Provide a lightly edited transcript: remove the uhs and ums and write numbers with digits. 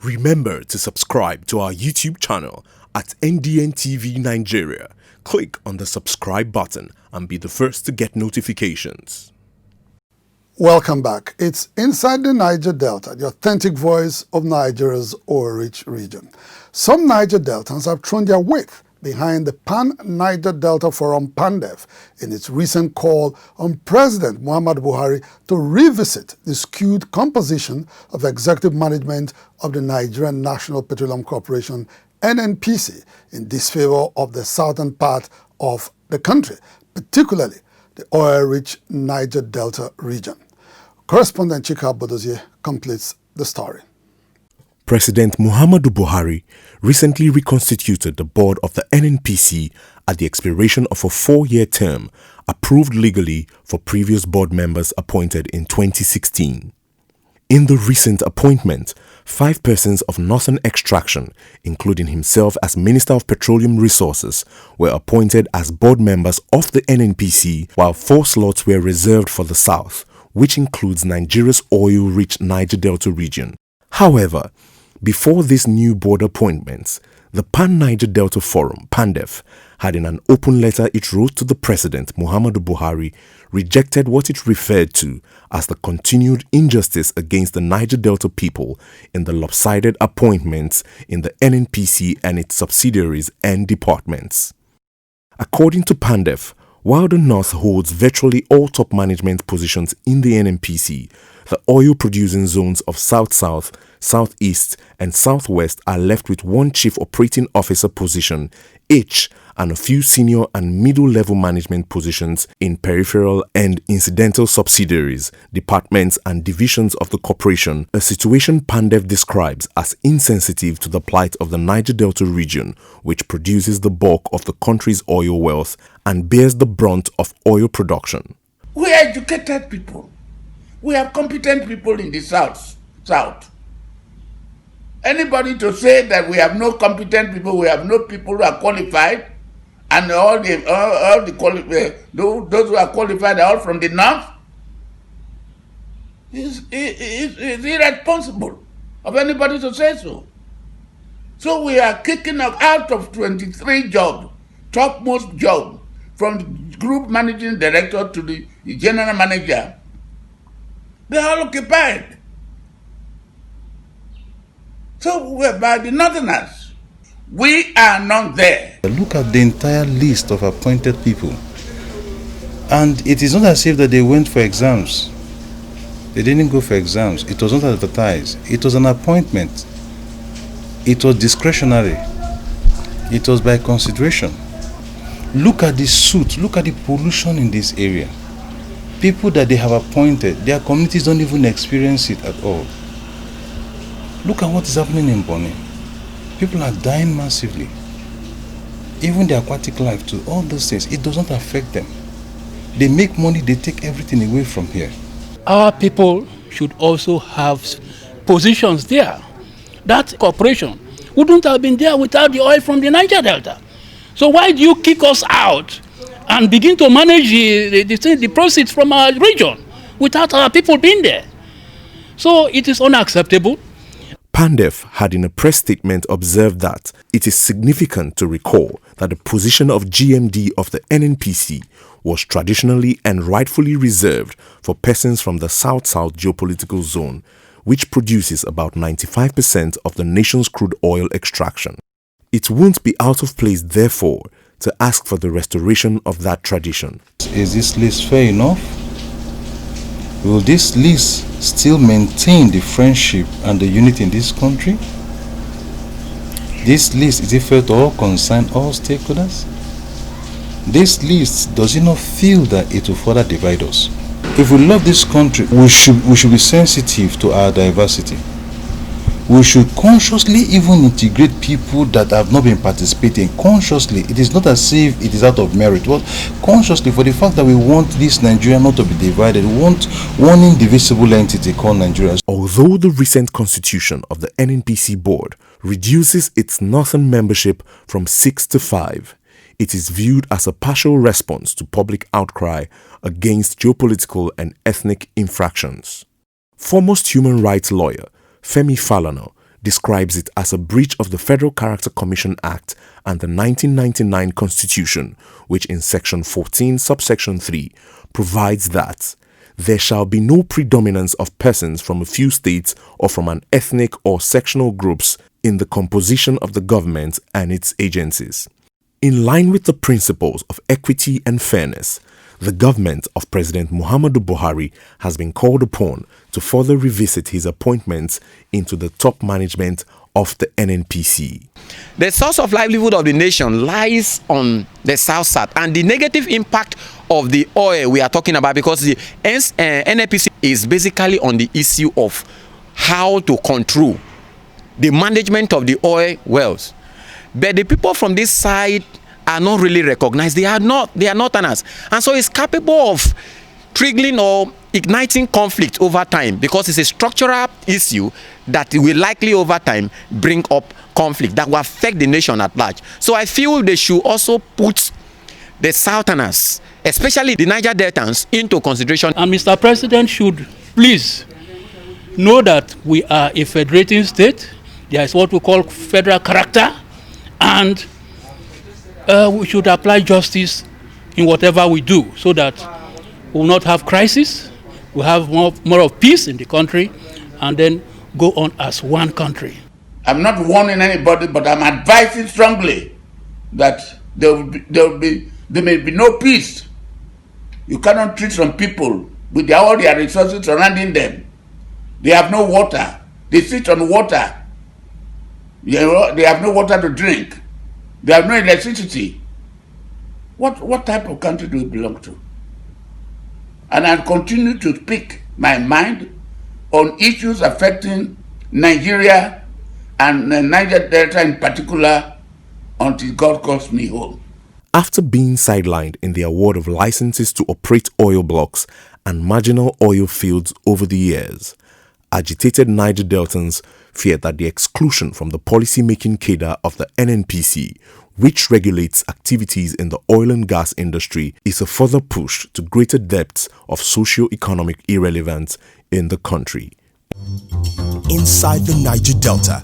Remember to subscribe to our YouTube channel at NDNTV Nigeria. Click on the subscribe button and be the first to get notifications. Welcome back. It's Inside the Niger Delta, the authentic voice of Nigeria's oil-rich region. Some Niger Deltans have thrown their weight behind the Pan-Niger Delta Forum PANDEF in its recent call on President Muhammadu Buhari to revisit the skewed composition of executive management of the Nigerian National Petroleum Corporation, Nnpc, in disfavor of the southern part of the country, particularly the oil-rich Niger Delta region. Correspondent Chika Bodozie completes the story. President Muhammadu Buhari recently reconstituted the board of the Nnpc at the expiration of a 4-year term approved legally for previous board members appointed in 2016. In the recent appointment, 5 persons of northern extraction, including himself as Minister of Petroleum Resources, were appointed as board members of the Nnpc, while 4 slots were reserved for the south, which includes Nigeria's oil-rich Niger Delta region. However, before these new board appointments, the Pan-Niger Delta Forum, PANDEF, had in an open letter it wrote to the President Muhammadu Buhari rejected what it referred to as the continued injustice against the Niger Delta people in the lopsided appointments in the Nnpc and its subsidiaries and departments. According to PANDEF, while the North holds virtually all top management positions in the Nnpc, the oil-producing zones of South-South, Southeast and Southwest are left with 1 Chief Operating Officer position each and a few senior and middle-level management positions in peripheral and incidental subsidiaries, departments and divisions of the corporation, a situation PANDEF describes as insensitive to the plight of the Niger Delta region, which produces the bulk of the country's oil wealth and bears the brunt of oil production. We are educated people. We have competent people in the South. Anybody to say that we have no competent people, we have no people who are qualified, and those who are qualified are all from the North, is irresponsible of anybody to say so. So we are kicking out of 23 jobs, topmost job, from the group managing director to the general manager. They are all occupied. So we're by the Northerners. We are not there. Look at the entire list of appointed people. And it is not as if that they went for exams. They didn't go for exams. It was not advertised. It was an appointment. It was discretionary. It was by consideration. Look at the soot. Look at the pollution in this area. People that they have appointed, their communities don't even experience it at all. Look at what is happening in Bonny. People are dying massively. Even the aquatic life too, all those things, it does not affect them. They make money, they take everything away from here. Our people should also have positions there. That corporation wouldn't have been there without the oil from the Niger Delta. So why do you kick us out and begin to manage the proceeds from our region without our people being there? So it is unacceptable. PANDEF had in a press statement observed that it is significant to recall that the position of GMD of the Nnpc was traditionally and rightfully reserved for persons from the South-South geopolitical zone, which produces about 95% of the nation's crude oil extraction. It won't be out of place, therefore, to ask for the restoration of that tradition. Is this list fair enough? Will this list still maintain the friendship and the unity in this country? This list, is it fair to all concerned, all stakeholders? This list, does it not feel that it will further divide us? If we love this country, we should be sensitive to our diversity. We should consciously even integrate people that have not been participating. Consciously, it is not as if it is out of merit. Well, consciously, for the fact that we want this Nigeria not to be divided, we want one indivisible entity called Nigeria. Although the recent constitution of the Nnpc board reduces its northern membership from 6 to 5, it is viewed as a partial response to public outcry against geopolitical and ethnic infractions. Foremost human rights lawyer Femi Falana describes it as a breach of the Federal Character Commission Act and the 1999 Constitution, which in Section 14, subsection 3, provides that there shall be no predominance of persons from a few states or from an ethnic or sectional groups in the composition of the government and its agencies. In line with the principles of equity and fairness, the government of President Muhammadu Buhari has been called upon to further revisit his appointments into the top management of the Nnpc. The source of livelihood of the nation lies on the south, and the negative impact of the oil we are talking about, because the Nnpc is basically on the issue of how to control the management of the oil wells. But the people from this side are not really recognized. They are northerners, and so it's capable of triggering or igniting conflict over time, because it's a structural issue that will likely over time bring up conflict that will affect the nation at large. So I feel they should also put the southerners, especially the Niger Deltans, into consideration. And Mr. President should please know that we are a federating state. There is what we call federal character, and we should apply justice in whatever we do, so that we will not have crisis, we have more of peace in the country, and then go on as one country. I'm not warning anybody, but I'm advising strongly that there may be no peace. You cannot treat some people with all their resources surrounding them. They have no water. They sit on water. They have no water to drink. They have no electricity. What type of country do we belong to? And I'll continue to speak my mind on issues affecting Nigeria and Niger Delta in particular until God calls me home. After being sidelined in the award of licenses to operate oil blocks and marginal oil fields over the years, agitated Niger Deltans feared that the exclusion from the policy-making cadre of the Nnpc, which regulates activities in the oil and gas industry, is a further push to greater depths of socio-economic irrelevance in the country. Inside the Niger Delta,